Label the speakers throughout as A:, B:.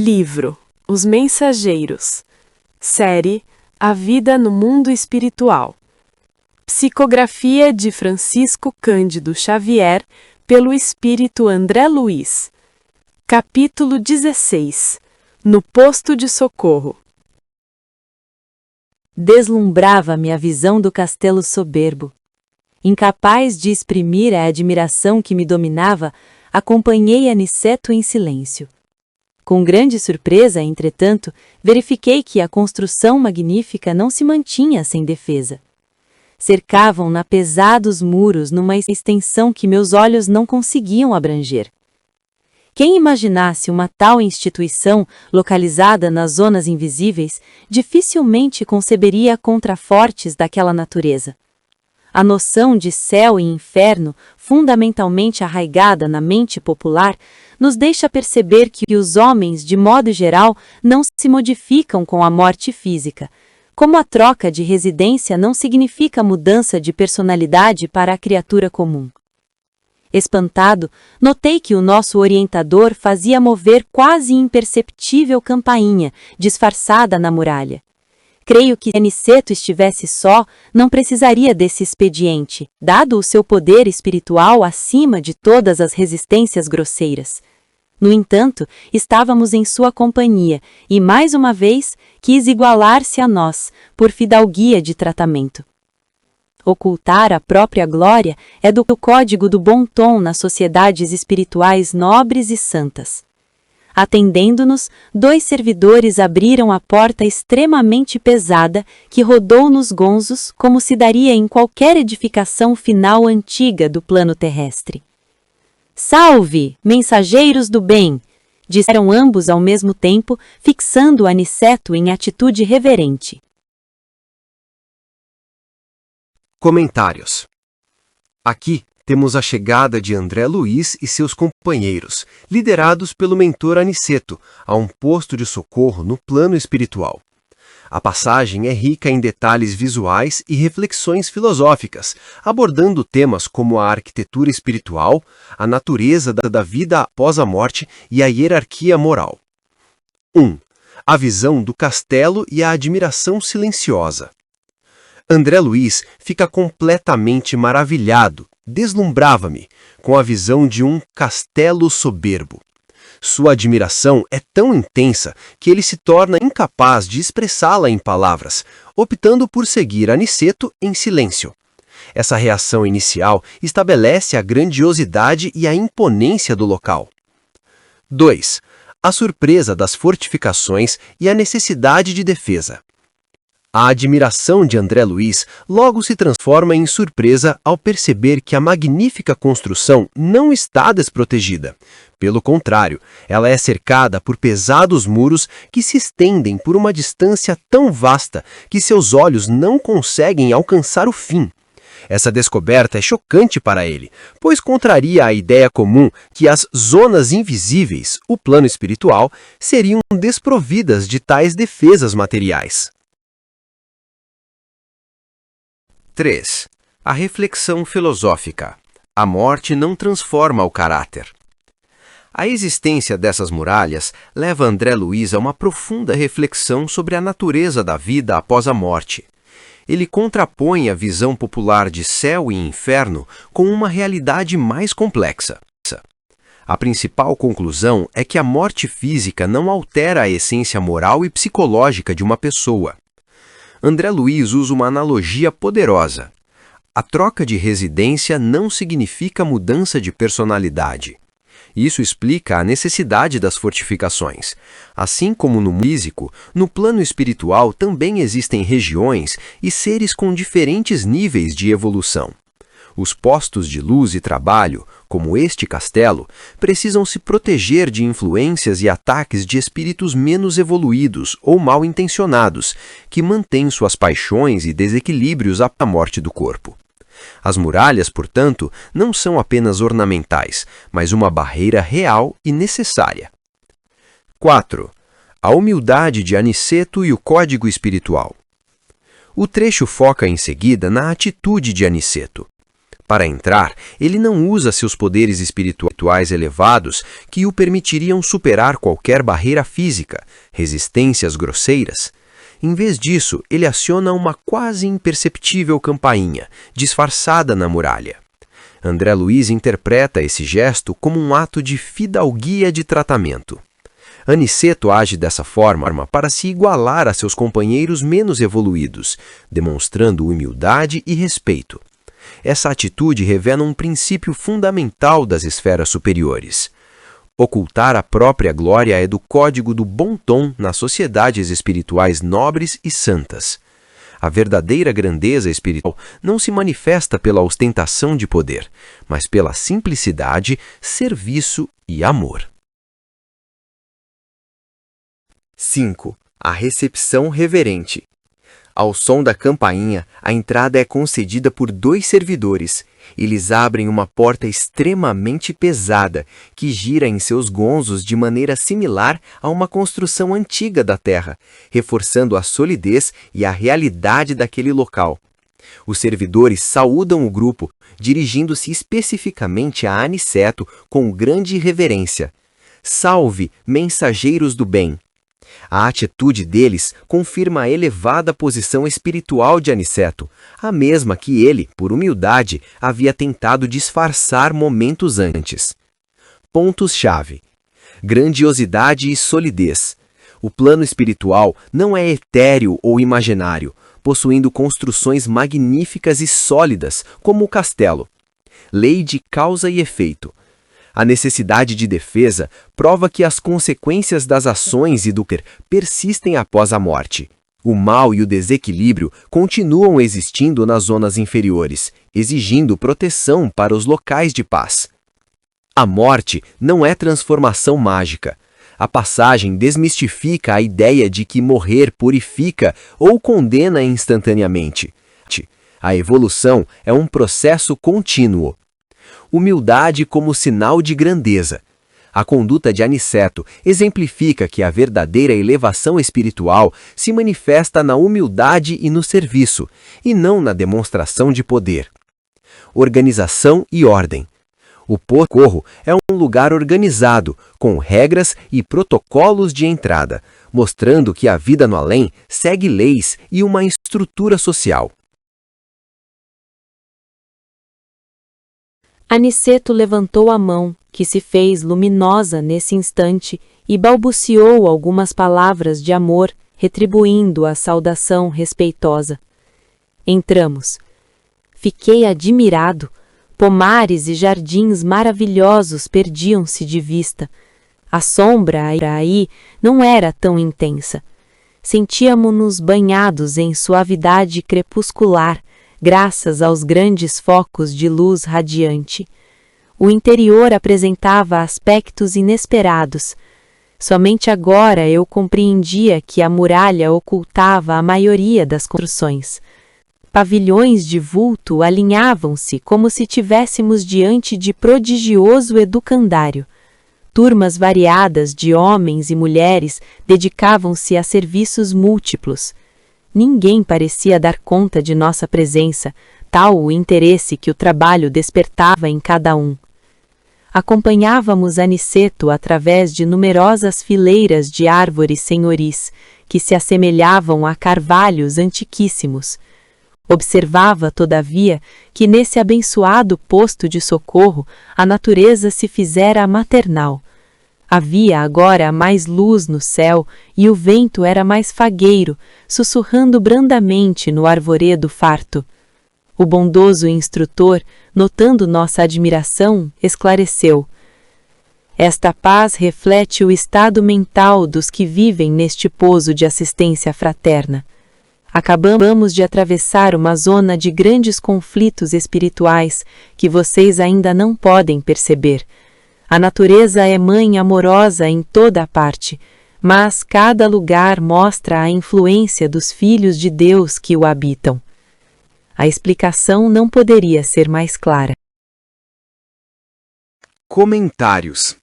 A: Livro Os Mensageiros. Série A Vida no Mundo Espiritual. Psicografia de Francisco Cândido Xavier, pelo Espírito André Luiz. Capítulo 16. No Posto de Socorro.
B: Deslumbrava-me a visão do castelo soberbo. Incapaz de exprimir a admiração que me dominava, acompanhei Aniceto em silêncio. Com grande surpresa, entretanto, verifiquei que a construção magnífica não se mantinha sem defesa. Cercavam-na pesados muros numa extensão que meus olhos não conseguiam abranger. Quem imaginasse uma tal instituição localizada nas zonas invisíveis, dificilmente conceberia contrafortes daquela natureza. A noção de céu e inferno, fundamentalmente arraigada na mente popular, nos deixa perceber que os homens, de modo geral, não se modificam com a morte física, como a troca de residência não significa mudança de personalidade para a criatura comum. Espantado, notei que o nosso orientador fazia mover quase imperceptível campainha, disfarçada na muralha. Creio que se Aniceto estivesse só, não precisaria desse expediente, dado o seu poder espiritual acima de todas as resistências grosseiras. No entanto, estávamos em sua companhia e, mais uma vez, quis igualar-se a nós, por fidalguia de tratamento. Ocultar a própria glória é do código do bom tom nas sociedades espirituais nobres e santas. Atendendo-nos, 2 servidores abriram a porta extremamente pesada que rodou nos gonzos como se daria em qualquer edificação final antiga do plano terrestre. "Salve, mensageiros do bem!" disseram ambos ao mesmo tempo, fixando Aniceto em atitude reverente.
C: Comentários. Aqui temos a chegada de André Luiz e seus companheiros, liderados pelo mentor Aniceto, a um posto de socorro no plano espiritual. A passagem é rica em detalhes visuais e reflexões filosóficas, abordando temas como a arquitetura espiritual, a natureza da vida após a morte e a hierarquia moral. 1. A visão do castelo e a admiração silenciosa. André Luiz fica completamente maravilhado, deslumbrava-me, com a visão de um castelo soberbo. Sua admiração é tão intensa que ele se torna incapaz de expressá-la em palavras, optando por seguir Aniceto em silêncio. Essa reação inicial estabelece a grandiosidade e a imponência do local. 2. A surpresa das fortificações e a necessidade de defesa. A admiração de André Luiz logo se transforma em surpresa ao perceber que a magnífica construção não está desprotegida. Pelo contrário, ela é cercada por pesados muros que se estendem por uma distância tão vasta que seus olhos não conseguem alcançar o fim. Essa descoberta é chocante para ele, pois contraria a ideia comum que as zonas invisíveis, o plano espiritual, seriam desprovidas de tais defesas materiais. 3. A reflexão filosófica. A morte não transforma o caráter. A existência dessas muralhas leva André Luiz a uma profunda reflexão sobre a natureza da vida após a morte. Ele contrapõe a visão popular de céu e inferno com uma realidade mais complexa. A principal conclusão é que a morte física não altera a essência moral e psicológica de uma pessoa. André Luiz usa uma analogia poderosa. A troca de residência não significa mudança de personalidade. Isso explica a necessidade das fortificações. Assim como no físico, no plano espiritual também existem regiões e seres com diferentes níveis de evolução. Os postos de luz e trabalho, como este castelo, precisam se proteger de influências e ataques de espíritos menos evoluídos ou mal intencionados, que mantêm suas paixões e desequilíbrios à morte do corpo. As muralhas, portanto, não são apenas ornamentais, mas uma barreira real e necessária. 4. A humildade de Aniceto e o código espiritual. O trecho foca em seguida na atitude de Aniceto. Para entrar, ele não usa seus poderes espirituais elevados que o permitiriam superar qualquer barreira física, resistências grosseiras. Em vez disso, ele aciona uma quase imperceptível campainha, disfarçada na muralha. André Luiz interpreta esse gesto como um ato de fidalguia de tratamento. Aniceto age dessa forma para se igualar a seus companheiros menos evoluídos, demonstrando humildade e respeito. Essa atitude revela um princípio fundamental das esferas superiores. Ocultar a própria glória é do código do bom tom nas sociedades espirituais nobres e santas. A verdadeira grandeza espiritual não se manifesta pela ostentação de poder, mas pela simplicidade, serviço e amor.
D: 5. A recepção reverente. Ao som da campainha, a entrada é concedida por 2 servidores. Eles abrem uma porta extremamente pesada, que gira em seus gonzos de maneira similar a uma construção antiga da terra, reforçando a solidez e a realidade daquele local. Os servidores saúdam o grupo, dirigindo-se especificamente a Aniceto com grande reverência. Salve, mensageiros do bem! A atitude deles confirma a elevada posição espiritual de Aniceto, a mesma que ele, por humildade, havia tentado disfarçar momentos antes. Pontos-chave: grandiosidade e solidez. O plano espiritual não é etéreo ou imaginário, possuindo construções magníficas e sólidas, como o castelo. Lei de causa e efeito. A necessidade de defesa prova que as consequências das ações e do poder persistem após a morte. O mal e o desequilíbrio continuam existindo nas zonas inferiores, exigindo proteção para os locais de paz. A morte não é transformação mágica. A passagem desmistifica a ideia de que morrer purifica ou condena instantaneamente. A evolução é um processo contínuo. Humildade como sinal de grandeza. A conduta de Aniceto exemplifica que a verdadeira elevação espiritual se manifesta na humildade e no serviço, e não na demonstração de poder. Organização e ordem. O socorro é um lugar organizado, com regras e protocolos de entrada, mostrando que a vida no além segue leis e uma estrutura social.
B: Aniceto levantou a mão, que se fez luminosa nesse instante, e balbuciou algumas palavras de amor, retribuindo a saudação respeitosa. Entramos. Fiquei admirado. Pomares e jardins maravilhosos perdiam-se de vista. A sombra aí não era tão intensa. Sentíamos-nos banhados em suavidade crepuscular, graças aos grandes focos de luz radiante. O interior apresentava aspectos inesperados. Somente agora eu compreendia que a muralha ocultava a maioria das construções. Pavilhões de vulto alinhavam-se como se tivéssemos diante de prodigioso educandário. Turmas variadas de homens e mulheres dedicavam-se a serviços múltiplos. Ninguém parecia dar conta de nossa presença, tal o interesse que o trabalho despertava em cada um. Acompanhávamos Aniceto através de numerosas fileiras de árvores senhoris, que se assemelhavam a carvalhos antiquíssimos. Observava, todavia, que nesse abençoado posto de socorro a natureza se fizera maternal. Havia agora mais luz no céu e o vento era mais fagueiro, sussurrando brandamente no arvoredo farto. O bondoso instrutor, notando nossa admiração, esclareceu: esta paz reflete o estado mental dos que vivem neste pouso de assistência fraterna. Acabamos de atravessar uma zona de grandes conflitos espirituais que vocês ainda não podem perceber. A natureza é mãe amorosa em toda a parte, mas cada lugar mostra a influência dos filhos de Deus que o habitam. A explicação não poderia ser mais clara.
D: Comentários.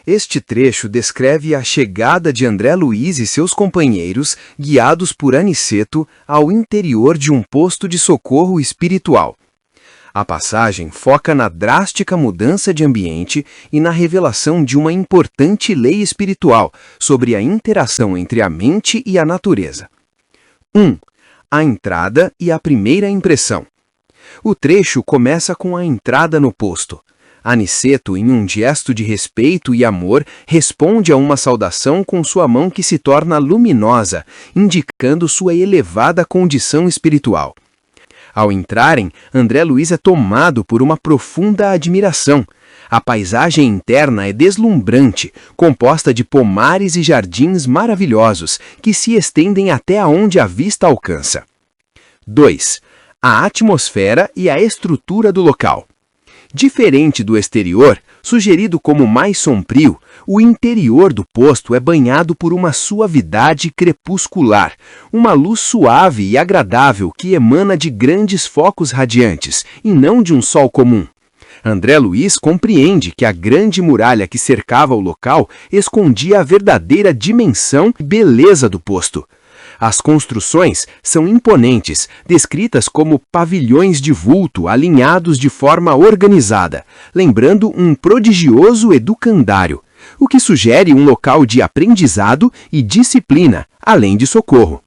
D: Este trecho descreve a chegada de André Luiz e seus companheiros, guiados por Aniceto, ao interior de um posto de socorro espiritual.
C: A passagem foca na drástica mudança de ambiente e na revelação de uma importante lei espiritual sobre a interação entre a mente e a natureza. 1. A entrada e a primeira impressão. O trecho começa com a entrada no posto. Aniceto, em um gesto de respeito e amor, responde a uma saudação com sua mão que se torna luminosa, indicando sua elevada condição espiritual. Ao entrarem, André Luiz é tomado por uma profunda admiração. A paisagem interna é deslumbrante, composta de pomares e jardins maravilhosos, que se estendem até aonde a vista alcança. 2. A atmosfera e a estrutura do local. Diferente do exterior, sugerido como mais sombrio, o interior do posto é banhado por uma suavidade crepuscular, uma luz suave e agradável que emana de grandes focos radiantes, e não de um sol comum. André Luiz compreende que a grande muralha que cercava o local escondia a verdadeira dimensão e beleza do posto. As construções são imponentes, descritas como pavilhões de vulto alinhados de forma organizada, lembrando um prodigioso educandário, o que sugere um local de aprendizado e disciplina, além de socorro.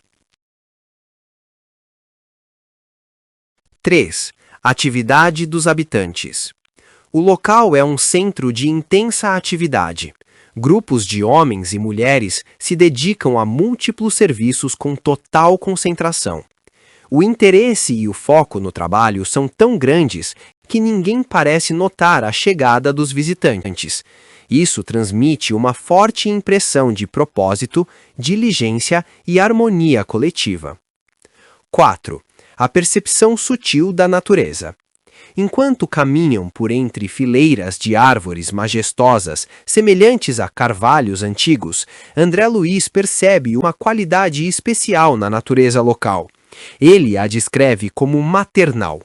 D: 3. Atividade dos habitantes. O local é um centro de intensa atividade. Grupos de homens e mulheres se dedicam a múltiplos serviços com total concentração. O interesse e o foco no trabalho são tão grandes que ninguém parece notar a chegada dos visitantes. Isso transmite uma forte impressão de propósito, diligência e harmonia coletiva. 4. A percepção sutil da natureza. Enquanto caminham por entre fileiras de árvores majestosas, semelhantes a carvalhos antigos, André Luiz percebe uma qualidade especial na natureza local. Ele a descreve como maternal.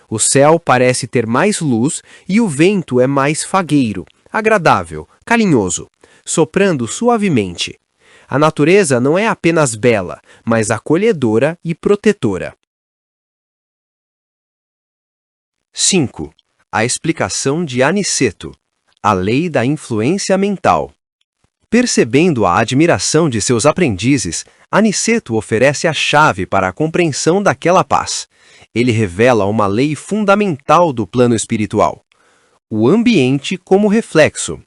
D: O céu parece ter mais luz e o vento é mais fagueiro, agradável, carinhoso, soprando suavemente. A natureza não é apenas bela, mas acolhedora e protetora. 5. A explicação de Aniceto. A lei da influência mental. Percebendo a admiração de seus aprendizes, Aniceto oferece a chave para a compreensão daquela paz. Ele revela uma lei fundamental do plano espiritual: o ambiente como reflexo.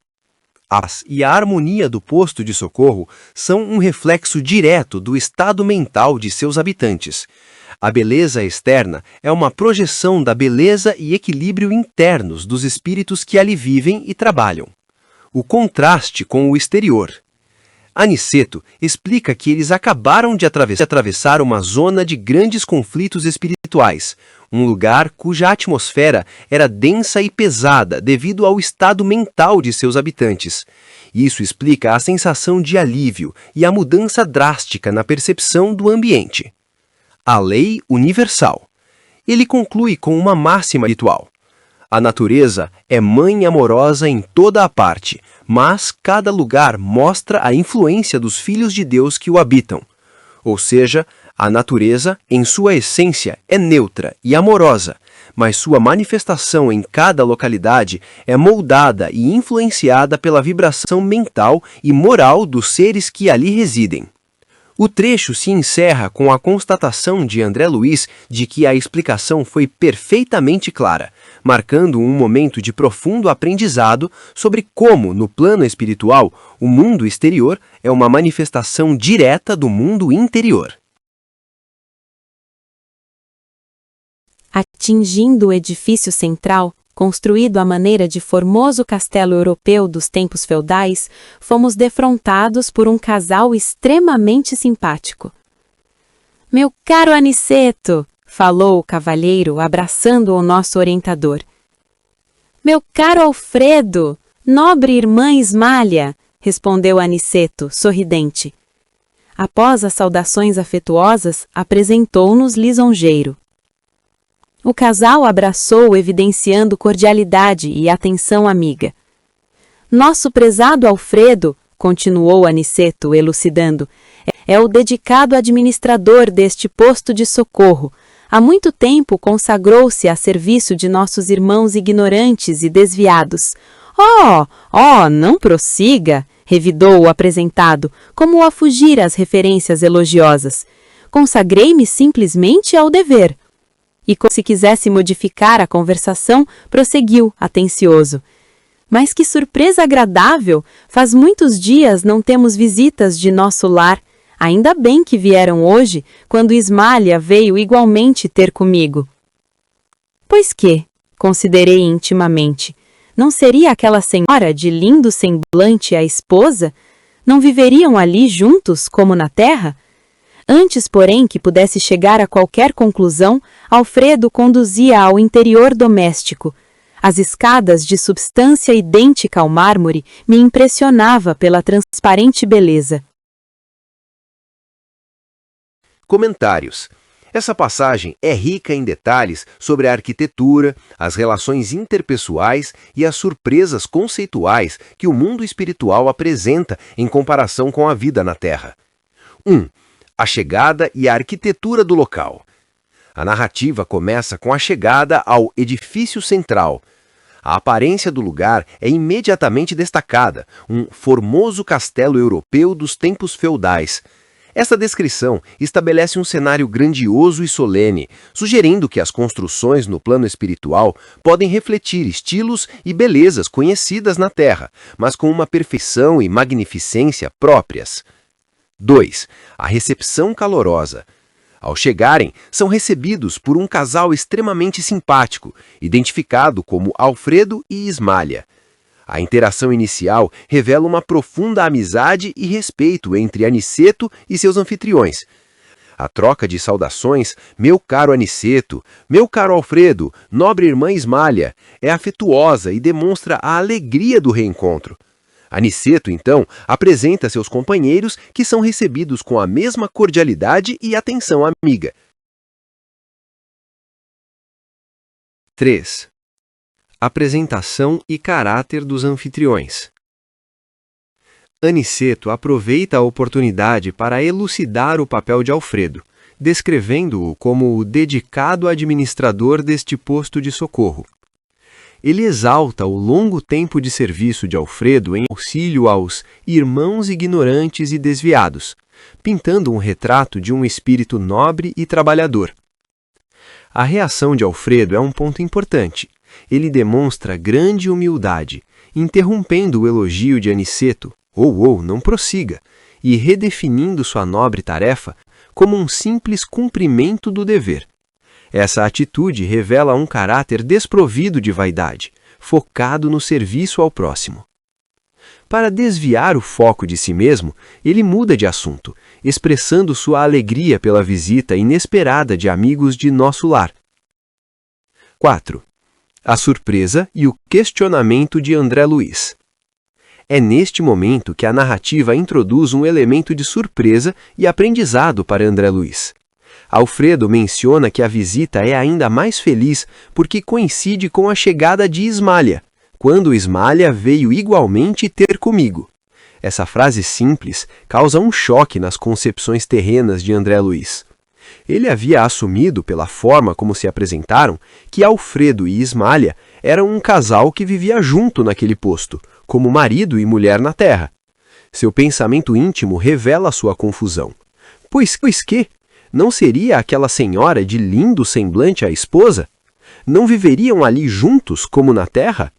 D: A paz e a harmonia do posto de socorro são um reflexo direto do estado mental de seus habitantes. A beleza externa é uma projeção da beleza e equilíbrio internos dos espíritos que ali vivem e trabalham. O contraste com o exterior. Aniceto explica que eles acabaram de atravessar uma zona de grandes conflitos espirituais, um lugar cuja atmosfera era densa e pesada devido ao estado mental de seus habitantes. Isso explica a sensação de alívio e a mudança drástica na percepção do ambiente. A lei universal. Ele conclui com uma máxima ritual: a natureza é mãe amorosa em toda a parte, mas cada lugar mostra a influência dos filhos de Deus que o habitam. Ou seja, a natureza, em sua essência, é neutra e amorosa, mas sua manifestação em cada localidade é moldada e influenciada pela vibração mental e moral dos seres que ali residem. O trecho se encerra com a constatação de André Luiz de que a explicação foi perfeitamente clara, marcando um momento de profundo aprendizado sobre como, no plano espiritual, o mundo exterior é uma manifestação direta do mundo interior.
B: Atingindo o edifício central, construído à maneira de formoso castelo europeu dos tempos feudais, fomos defrontados por um casal extremamente simpático. "Meu caro Aniceto", falou o cavalheiro, abraçando o nosso orientador. "Meu caro Alfredo, nobre irmã Ismália", respondeu Aniceto, sorridente. Após as saudações afetuosas, apresentou-nos lisonjeiro. O casal abraçou, evidenciando cordialidade e atenção amiga. "Nosso prezado Alfredo", continuou Aniceto, elucidando, "é o dedicado administrador deste posto de socorro, há muito tempo consagrou-se a serviço de nossos irmãos ignorantes e desviados. Não prossiga, revidou o apresentado, como a fugir às referências elogiosas. Consagrei-me simplesmente ao dever. E como se quisesse modificar a conversação, prosseguiu, atencioso. Mas que surpresa agradável! Faz muitos dias não temos visitas de nosso lar. Ainda bem que vieram hoje, quando Ismália veio igualmente ter comigo. Pois que, considerei intimamente, não seria aquela senhora de lindo semblante a esposa? Não viveriam ali juntos, como na terra? Antes, porém, que pudesse chegar a qualquer conclusão, Alfredo conduzia ao interior doméstico. As escadas de substância idêntica ao mármore me impressionava pela transparente beleza.
C: Comentários. Essa passagem é rica em detalhes sobre a arquitetura, as relações interpessoais e as surpresas conceituais que o mundo espiritual apresenta em comparação com a vida na Terra. 1. A chegada e a arquitetura do local. A narrativa começa com a chegada ao edifício central. A aparência do lugar é imediatamente destacada, um formoso castelo europeu dos tempos feudais. Esta descrição estabelece um cenário grandioso e solene, sugerindo que as construções no plano espiritual podem refletir estilos e belezas conhecidas na Terra, mas com uma perfeição e magnificência próprias. 2. A recepção calorosa. Ao chegarem, são recebidos por um casal extremamente simpático, identificado como Alfredo e Ismália. A interação inicial revela uma profunda amizade e respeito entre Aniceto e seus anfitriões. A troca de saudações, meu caro Aniceto, meu caro Alfredo, nobre irmã Ismália, é afetuosa e demonstra a alegria do reencontro. Aniceto, então, apresenta seus companheiros, que são recebidos com a mesma cordialidade e atenção amiga. 3. Apresentação e caráter dos anfitriões. Aniceto aproveita a oportunidade para elucidar o papel de Alfredo, descrevendo-o como o dedicado administrador deste posto de socorro. Ele exalta o longo tempo de serviço de Alfredo em auxílio aos irmãos ignorantes e desviados, pintando um retrato de um espírito nobre e trabalhador. A reação de Alfredo é um ponto importante. Ele demonstra grande humildade, interrompendo o elogio de Aniceto, não prossiga, e redefinindo sua nobre tarefa como um simples cumprimento do dever. Essa atitude revela um caráter desprovido de vaidade, focado no serviço ao próximo. Para desviar o foco de si mesmo, ele muda de assunto, expressando sua alegria pela visita inesperada de amigos de nosso lar. 4. A surpresa e o questionamento de André Luiz. É neste momento que a narrativa introduz um elemento de surpresa e aprendizado para André Luiz. Alfredo menciona que a visita é ainda mais feliz porque coincide com a chegada de Ismália, quando Ismália veio igualmente ter comigo. Essa frase simples causa um choque nas concepções terrenas de André Luiz. Ele havia assumido, pela forma como se apresentaram, que Alfredo e Ismália eram um casal que vivia junto naquele posto, como marido e mulher na terra. Seu pensamento íntimo revela sua confusão. Pois que? Não seria aquela senhora de lindo semblante a esposa? Não viveriam ali juntos como na terra?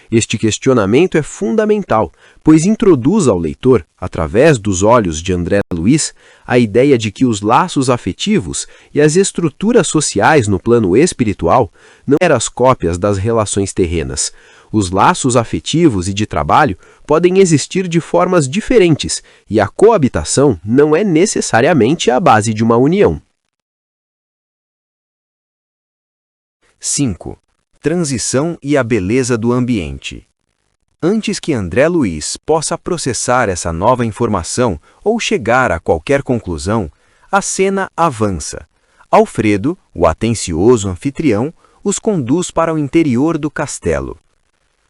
C: Este questionamento é fundamental, pois introduz ao leitor, através dos olhos de André Luiz, a ideia de que os laços afetivos e as estruturas sociais no plano espiritual não eram as cópias das relações terrenas. Os laços afetivos e de trabalho podem existir de formas diferentes, e a coabitação não é necessariamente a base de uma união. 5. Transição e a beleza do ambiente. Antes que André Luiz possa processar essa nova informação ou chegar a qualquer conclusão, a cena avança. Alfredo, o atencioso anfitrião, os conduz para o interior do castelo.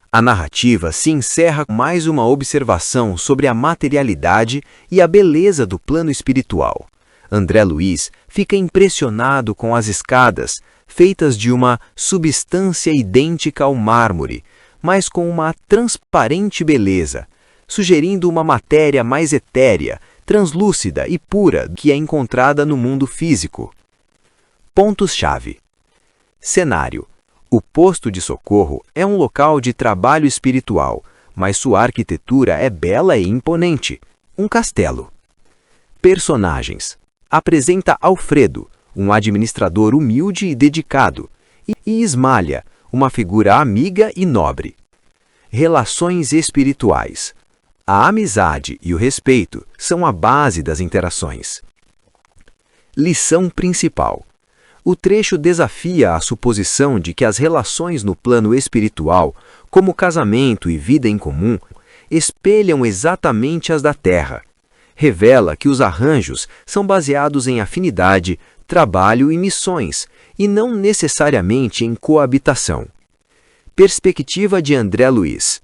C: A narrativa se encerra com mais uma observação sobre a materialidade e a beleza do plano espiritual.
D: André Luiz fica impressionado com as escadas, feitas de uma substância idêntica ao mármore, mas com uma transparente beleza, sugerindo uma matéria mais etérea, translúcida e pura que é encontrada no mundo físico. Pontos-chave. Cenário. O posto de socorro é um local de trabalho espiritual, mas sua arquitetura é bela e imponente. Um castelo. Personagens. Apresenta Alfredo, um administrador humilde e dedicado, e Ismália, uma figura amiga e nobre. Relações espirituais. A amizade e o respeito são a base das interações. Lição principal. O trecho desafia a suposição de que as relações no plano espiritual, como casamento e vida em comum, espelham exatamente as da Terra. Revela que os arranjos são baseados em afinidade, trabalho e missões, e não necessariamente em coabitação. Perspectiva de André Luiz.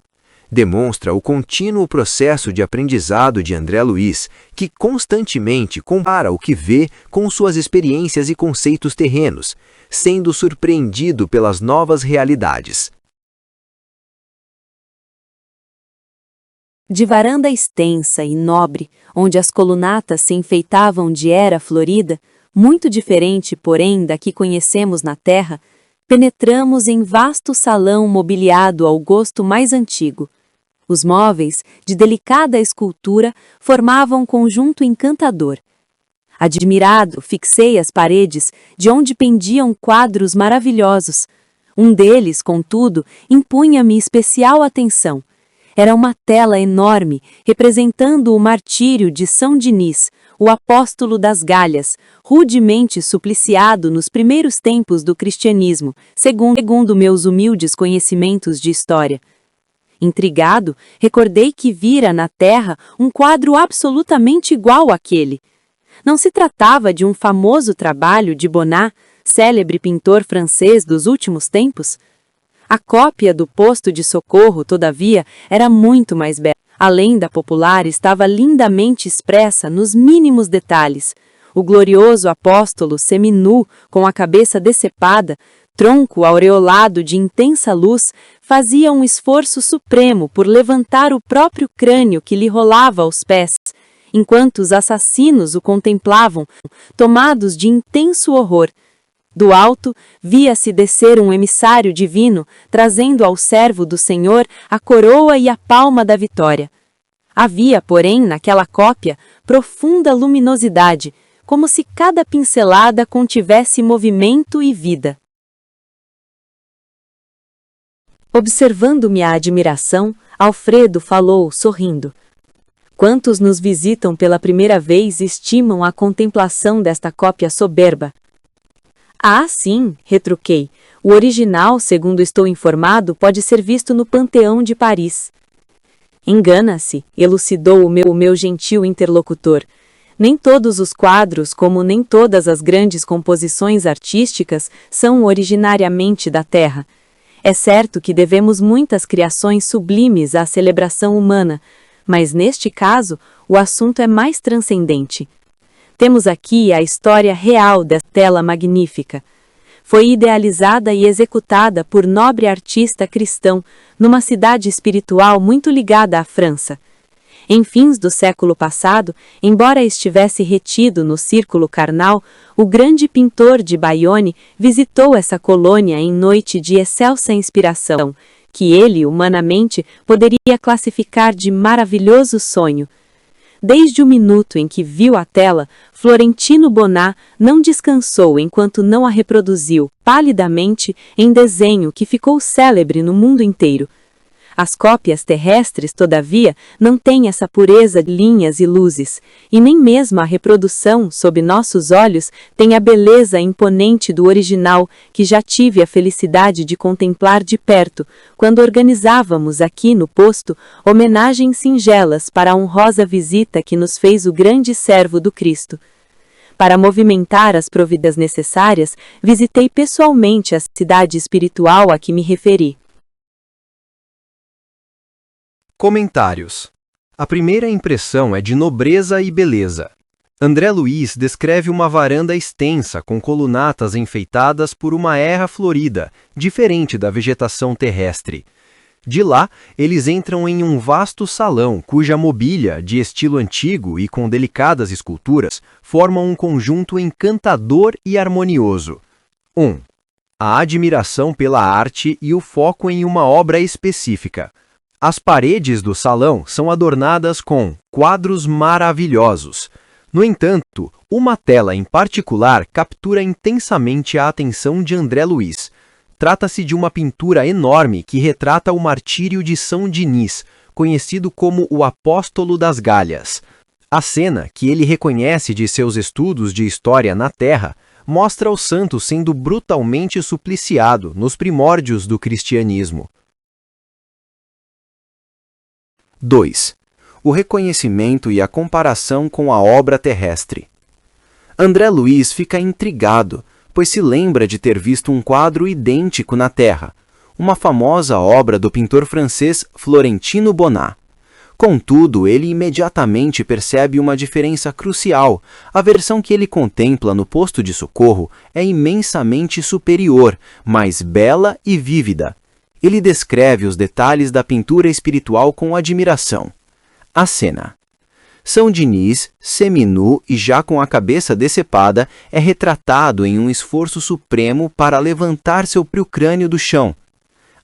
D: Demonstra o contínuo processo de aprendizado de André Luiz, que constantemente compara o que vê com suas experiências e conceitos terrenos, sendo surpreendido pelas novas realidades.
B: De varanda extensa e nobre, onde as colunatas se enfeitavam de era florida, muito diferente, porém, da que conhecemos na Terra, penetramos em vasto salão mobiliado ao gosto mais antigo. Os móveis, de delicada escultura, formavam um conjunto encantador. Admirado, fixei as paredes, de onde pendiam quadros maravilhosos. Um deles, contudo, impunha-me especial atenção. Era uma tela enorme, representando o martírio de São Dinis, o apóstolo das Galhas, rudemente supliciado nos primeiros tempos do cristianismo, segundo meus humildes conhecimentos de história. Intrigado, recordei que vira na Terra um quadro absolutamente igual àquele. Não se tratava de um famoso trabalho de Bonnat, célebre pintor francês dos últimos tempos? A cópia do posto de socorro, todavia, era muito mais bela. Além da popular, estava lindamente expressa nos mínimos detalhes. O glorioso apóstolo seminu, com a cabeça decepada, tronco aureolado de intensa luz, fazia um esforço supremo por levantar o próprio crânio que lhe rolava aos pés, enquanto os assassinos o contemplavam, tomados de intenso horror. Do alto, via-se descer um emissário divino, trazendo ao servo do Senhor a coroa e a palma da vitória. Havia, porém, naquela cópia, profunda luminosidade, como se cada pincelada contivesse movimento e vida. Observando minha admiração, Alfredo falou, sorrindo. Quantos nos visitam pela primeira vez estimam a contemplação desta cópia soberba? Ah, sim, retruquei. O original, segundo estou informado, pode ser visto no Panteão de Paris. Engana-se, elucidou o meu gentil interlocutor. Nem todos os quadros, como nem todas as grandes composições artísticas, são originariamente da Terra. É certo que devemos muitas criações sublimes à celebração humana, mas neste caso, o assunto é mais transcendente. Temos aqui a história real desta tela magnífica. Foi idealizada e executada por nobre artista cristão, numa cidade espiritual muito ligada à França. Em fins do século passado, embora estivesse retido no círculo carnal, o grande pintor de Bayonne visitou essa colônia em noite de excelsa inspiração, que ele, humanamente, poderia classificar de maravilhoso sonho. Desde o minuto em que viu a tela, Florentino Bonnat não descansou enquanto não a reproduziu, palidamente, em desenho que ficou célebre no mundo inteiro. As cópias terrestres, todavia, não têm essa pureza de linhas e luzes, e nem mesmo a reprodução, sob nossos olhos, tem a beleza imponente do original que já tive a felicidade de contemplar de perto, quando organizávamos aqui no posto homenagens singelas para a honrosa visita que nos fez o grande servo do Cristo. Para movimentar as providências necessárias, visitei pessoalmente a cidade espiritual a que me referi.
C: Comentários. A primeira impressão é de nobreza e beleza. André Luiz descreve uma varanda extensa com colunatas enfeitadas por uma erra florida, diferente da vegetação terrestre. De lá, eles entram em um vasto salão cuja mobília, de estilo antigo e com delicadas esculturas, forma um conjunto encantador e harmonioso. 1. A admiração pela arte e o foco em uma obra específica. As paredes do salão são adornadas com quadros maravilhosos. No entanto, uma tela em particular captura intensamente a atenção de André Luiz. Trata-se de uma pintura enorme que retrata o martírio de São Dinis, conhecido como o Apóstolo das Galhas. A cena, que ele reconhece de seus estudos de história na Terra, mostra o santo sendo brutalmente supliciado nos primórdios do cristianismo.
D: 2. O reconhecimento e a comparação com a obra terrestre. André Luiz fica intrigado, pois se lembra de ter visto um quadro idêntico na Terra, uma famosa obra do pintor francês Florentino Bonnat. Contudo, ele imediatamente percebe uma diferença crucial. A versão que ele contempla no posto de socorro é imensamente superior, mais bela e vívida. Ele descreve os detalhes da pintura espiritual com admiração. A cena. São Dinis, seminu e já com a cabeça decepada, é retratado em um esforço supremo para levantar seu crânio do chão.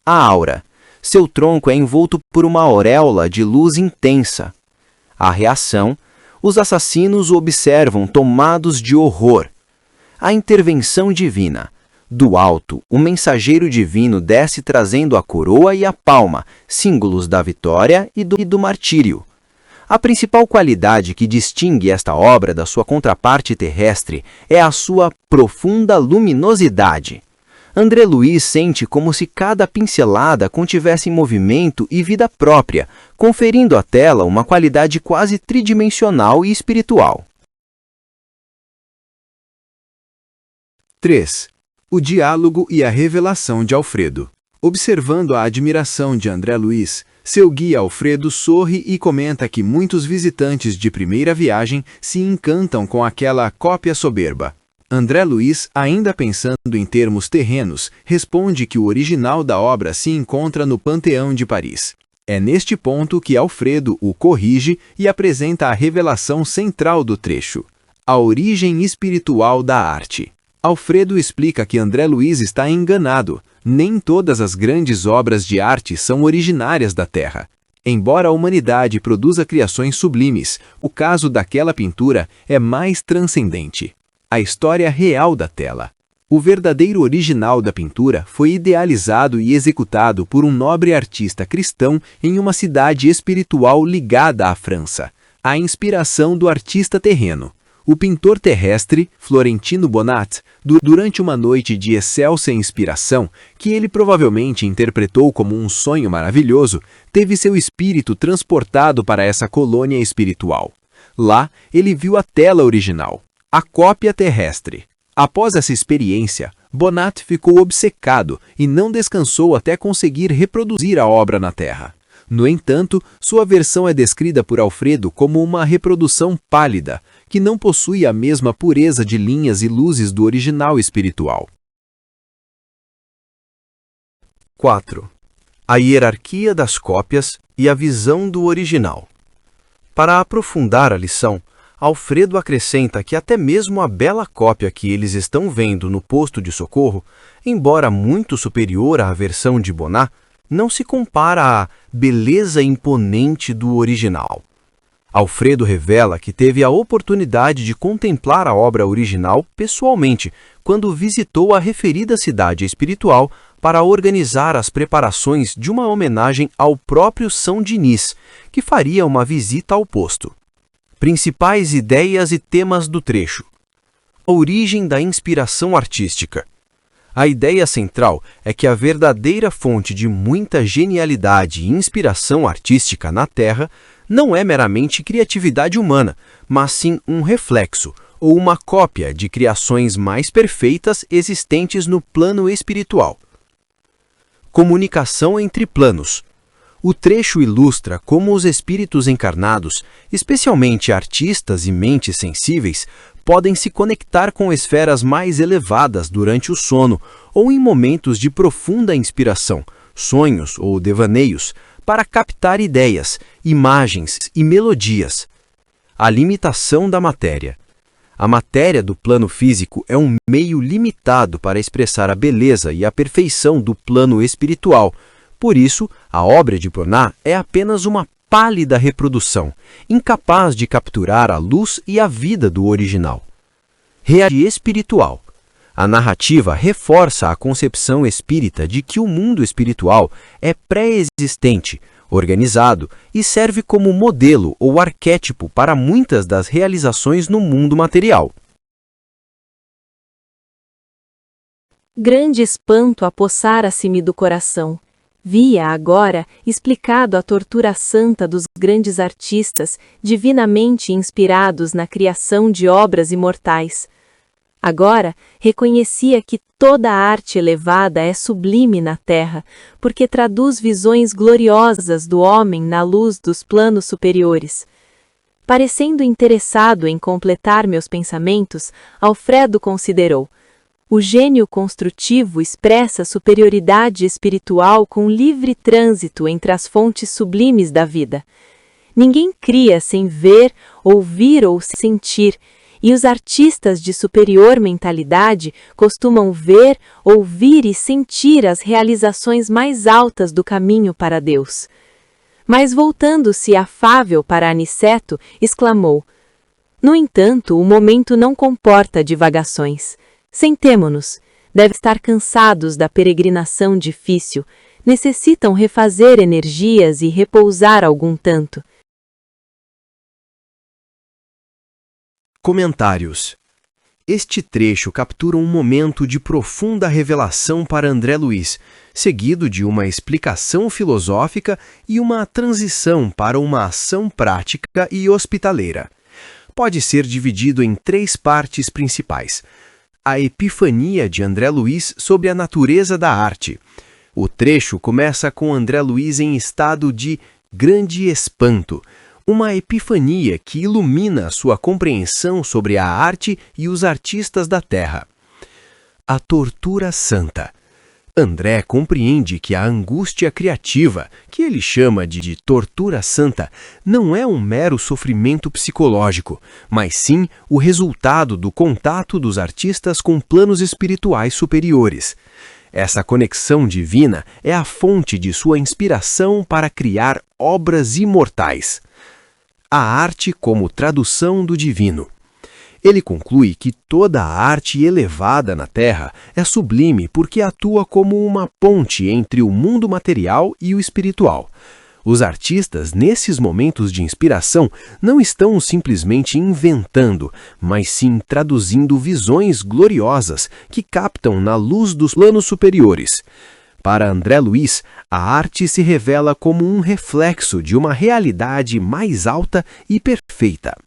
D: A aura. Seu tronco é envolto por uma auréola de luz intensa. A reação. Os assassinos o observam tomados de horror. A intervenção divina. Do alto, o mensageiro divino desce trazendo a coroa e a palma, símbolos da vitória e do martírio. A principal qualidade que distingue esta obra da sua contraparte terrestre é a sua profunda luminosidade. André Luiz sente como se cada pincelada contivesse movimento e vida própria, conferindo à tela uma qualidade quase tridimensional e espiritual.
E: 3. O diálogo e a revelação de Alfredo. Observando a admiração de André Luiz, seu guia Alfredo sorri e comenta que muitos visitantes de primeira viagem se encantam com aquela cópia soberba. André Luiz, ainda pensando em termos terrenos, responde que o original da obra se encontra no Panteão de Paris. É neste ponto que Alfredo o corrige e apresenta a revelação central do trecho: a origem espiritual da arte. Alfredo explica que André Luiz está enganado. Nem todas as grandes obras de arte são originárias da Terra. Embora a humanidade produza criações sublimes, o caso daquela pintura é mais transcendente. A história real da tela. O verdadeiro original da pintura foi idealizado e executado por um nobre artista cristão em uma cidade espiritual ligada à França. A inspiração do artista terreno. O pintor terrestre, Florentino Bonnat, durante uma noite de excelsa inspiração, que ele provavelmente interpretou como um sonho maravilhoso, teve seu espírito transportado para essa colônia espiritual. Lá, ele viu a tela original, a cópia terrestre. Após essa experiência, Bonnat ficou obcecado e não descansou até conseguir reproduzir a obra na Terra. No entanto, sua versão é descrita por Alfredo como uma reprodução pálida, que não possui a mesma pureza de linhas e luzes do original espiritual.
C: 4. A hierarquia das cópias e a visão do original. Para aprofundar a lição, Alfredo acrescenta que até mesmo a bela cópia que eles estão vendo no posto de socorro, embora muito superior à versão de Bonnat, não se compara à beleza imponente do original. Alfredo revela que teve a oportunidade de contemplar a obra original pessoalmente, quando visitou a referida cidade espiritual para organizar as preparações de uma homenagem ao próprio São Dinis, que faria uma visita ao posto. Principais ideias e temas do trecho. A origem da inspiração artística. A ideia central é que a verdadeira fonte de muita genialidade e inspiração artística na Terra não é meramente criatividade humana, mas sim um reflexo ou uma cópia de criações mais perfeitas existentes no plano espiritual. Comunicação entre planos. O trecho ilustra como os espíritos encarnados, especialmente artistas e mentes sensíveis, podem se conectar com esferas mais elevadas durante o sono ou em momentos de profunda inspiração, sonhos ou devaneios, para captar ideias, imagens e melodias. A limitação da matéria. A matéria do plano físico é um meio limitado para expressar a beleza e a perfeição do plano espiritual. Por isso, a obra de Purna é apenas uma pálida reprodução, incapaz de capturar a luz e a vida do original. Realidade espiritual. A narrativa reforça a concepção espírita de que o mundo espiritual é pré-existente, organizado e serve como modelo ou arquétipo para muitas das realizações no mundo material.
A: Grande espanto apossara-se-me do coração. Via agora explicado a tortura santa dos grandes artistas, divinamente inspirados na criação de obras imortais. Agora reconhecia que toda a arte elevada é sublime na terra, porque traduz visões gloriosas do homem na luz dos planos superiores. Parecendo interessado em completar meus pensamentos, Alfredo considerou: o gênio construtivo expressa superioridade espiritual com livre trânsito entre as fontes sublimes da vida. Ninguém cria sem ver, ouvir ou sentir, e os artistas de superior mentalidade costumam ver, ouvir e sentir as realizações mais altas do caminho para Deus. Mas voltando-se afável para Aniceto, exclamou: no entanto, o momento não comporta divagações. Sentemo-nos. Devem estar cansados da peregrinação difícil, necessitam refazer energias e repousar algum tanto.
C: Comentários. Este trecho captura um momento de profunda revelação para André Luiz, seguido de uma explicação filosófica e uma transição para uma ação prática e hospitaleira. Pode ser dividido em 3 partes principais. A epifania de André Luiz sobre a natureza da arte. O trecho começa com André Luiz em estado de grande espanto, uma epifania que ilumina sua compreensão sobre a arte e os artistas da Terra. A tortura santa. André compreende que a angústia criativa, que ele chama de tortura santa, não é um mero sofrimento psicológico, mas sim o resultado do contato dos artistas com planos espirituais superiores. Essa conexão divina é a fonte de sua inspiração para criar obras imortais. A arte como tradução do divino. Ele conclui que toda a arte elevada na Terra é sublime porque atua como uma ponte entre o mundo material e o espiritual. Os artistas, nesses momentos de inspiração, não estão simplesmente inventando, mas sim traduzindo visões gloriosas que captam na luz dos planos superiores. Para André Luiz, a arte se revela como um reflexo de uma realidade mais alta e perfeita.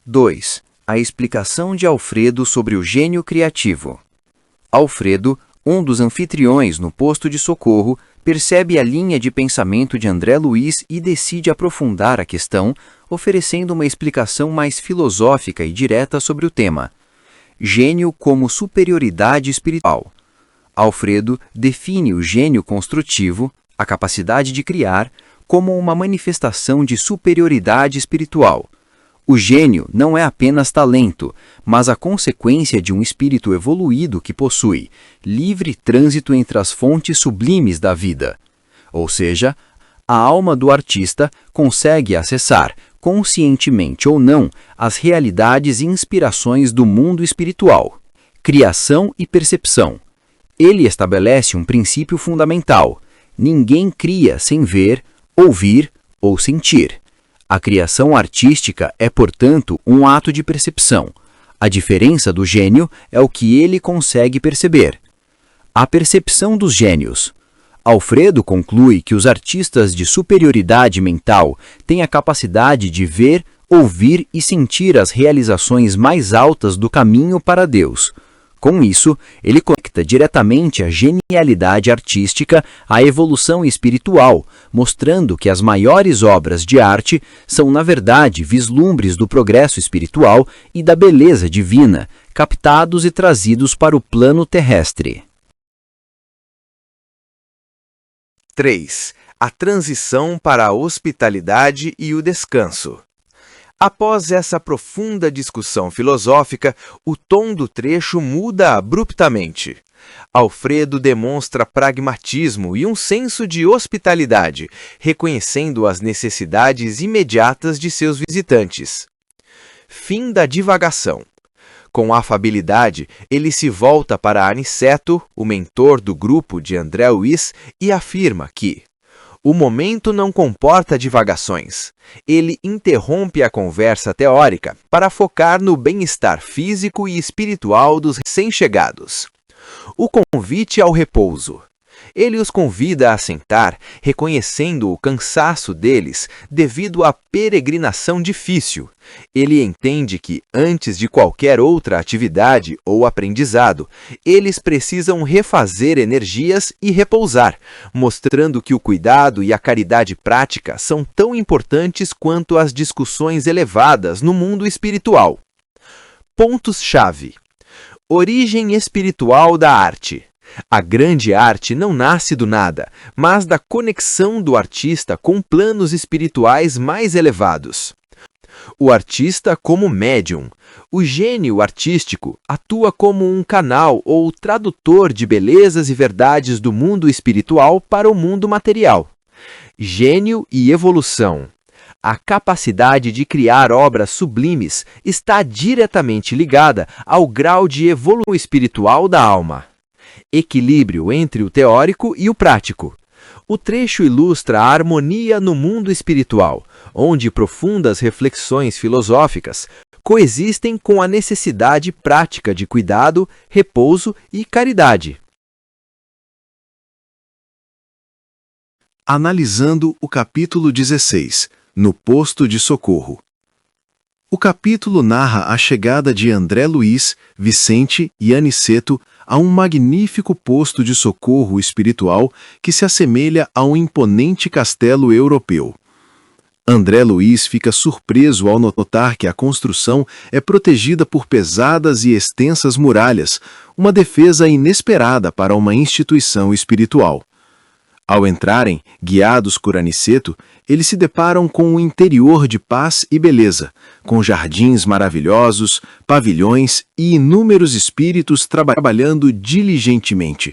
D: 2. A explicação de Alfredo sobre o gênio criativo. Alfredo, um dos anfitriões no posto de socorro, percebe a linha de pensamento de André Luiz e decide aprofundar a questão, oferecendo uma explicação mais filosófica e direta sobre o tema. Gênio como superioridade espiritual. Alfredo define o gênio construtivo, a capacidade de criar, como uma manifestação de superioridade espiritual. O gênio não é apenas talento, mas a consequência de um espírito evoluído que possui livre trânsito entre as fontes sublimes da vida. Ou seja, a alma do artista consegue acessar, conscientemente ou não, as realidades e inspirações do mundo espiritual. Criação e percepção. Ele estabelece um princípio fundamental: ninguém cria sem ver, ouvir ou sentir. A criação artística é, portanto, um ato de percepção. A diferença do gênio é o que ele consegue perceber. A percepção dos gênios. Alfredo conclui que os artistas de superioridade mental têm a capacidade de ver, ouvir e sentir as realizações mais altas do caminho para Deus.
F: Com isso, ele conecta diretamente a genialidade artística à evolução espiritual, mostrando que as maiores obras de arte são, na verdade, vislumbres do progresso espiritual e da beleza divina, captados e trazidos para o plano terrestre.
D: 3. A transição para a hospitalidade e o descanso. Após essa profunda discussão filosófica, o tom do trecho muda abruptamente. Alfredo demonstra pragmatismo e um senso de hospitalidade, reconhecendo as necessidades imediatas de seus visitantes. Fim da divagação. Com afabilidade, ele se volta para Aniceto, o mentor do grupo de André Luiz, e afirma que o momento não comporta divagações. Ele interrompe a conversa teórica para focar no bem-estar físico e espiritual dos recém-chegados. O convite ao repouso. Ele os convida a sentar, reconhecendo o cansaço deles devido à peregrinação difícil. Ele entende que, antes de qualquer outra atividade ou aprendizado, eles precisam refazer energias e repousar, mostrando que o cuidado e a caridade prática são tão importantes quanto as discussões elevadas no mundo espiritual. Pontos-chave. Origem espiritual da arte. A grande arte não nasce do nada, mas da conexão do artista com planos espirituais mais elevados. O artista como médium. O gênio artístico atua como um canal ou tradutor de belezas e verdades do mundo espiritual para o mundo material. Gênio e evolução. A capacidade de criar obras sublimes está diretamente ligada ao grau de evolução espiritual da alma. Equilíbrio entre o teórico e o prático. O trecho ilustra a harmonia no mundo espiritual, onde profundas reflexões filosóficas coexistem com a necessidade prática de cuidado, repouso e caridade.
E: Analisando o capítulo 16, no posto de socorro. O capítulo narra a chegada de André Luiz, Vicente e Aniceto a um magnífico posto de socorro espiritual que se assemelha a um imponente castelo europeu. André Luiz fica surpreso ao notar que a construção é protegida por pesadas e extensas muralhas, uma defesa inesperada para uma instituição espiritual. Ao entrarem, guiados por Aniceto, eles se deparam com um interior de paz e beleza, com jardins maravilhosos, pavilhões e inúmeros espíritos trabalhando diligentemente.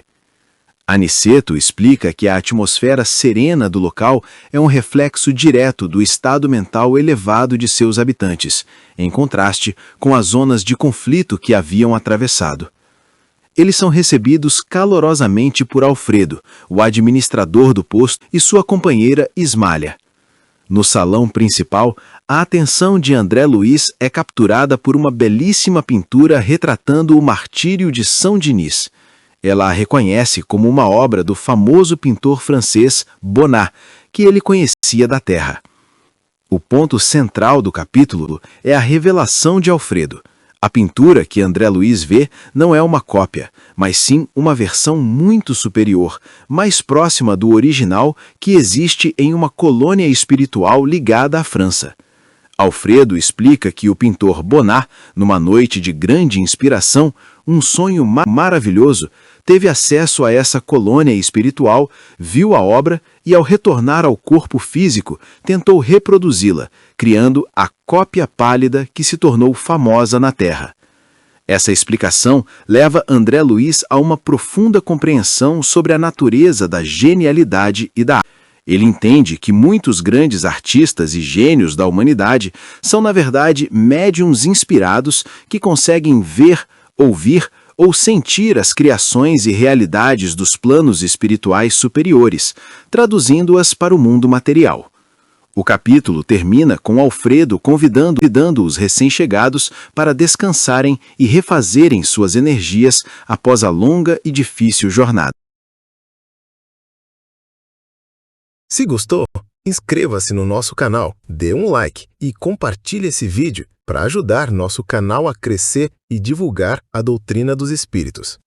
E: Aniceto explica que a atmosfera serena do local é um reflexo direto do estado mental elevado de seus habitantes, em contraste com as zonas de conflito que haviam atravessado. Eles são recebidos calorosamente por Alfredo, o administrador do posto, e sua companheira Ismália. No salão principal, a atenção de André Luiz é capturada por uma belíssima pintura retratando o martírio de São Denis. Ela a reconhece como uma obra do famoso pintor francês Bonnat, que ele conhecia da terra. O ponto central do capítulo é a revelação de Alfredo. A pintura que André Luiz vê não é uma cópia, mas sim uma versão muito superior, mais próxima do original que existe em uma colônia espiritual ligada à França. Alfredo explica que o pintor Bonnat, numa noite de grande inspiração, um sonho maravilhoso, teve acesso a essa colônia espiritual, viu a obra e, ao retornar ao corpo físico, tentou reproduzi-la, criando a cópia pálida que se tornou famosa na Terra. Essa explicação leva André Luiz a uma profunda compreensão sobre a natureza da genialidade e da arte. Ele entende que muitos grandes artistas e gênios da humanidade são, na verdade, médiuns inspirados que conseguem ver, ouvir ou sentir as criações e realidades dos planos espirituais superiores, traduzindo-as para o mundo material. O capítulo termina com Alfredo convidando os recém-chegados para descansarem e refazerem suas energias após a longa e difícil jornada.
G: Se gostou, Inscreva-se no nosso canal, dê um like e compartilhe esse vídeo para ajudar nosso canal a crescer e divulgar a doutrina dos Espíritos.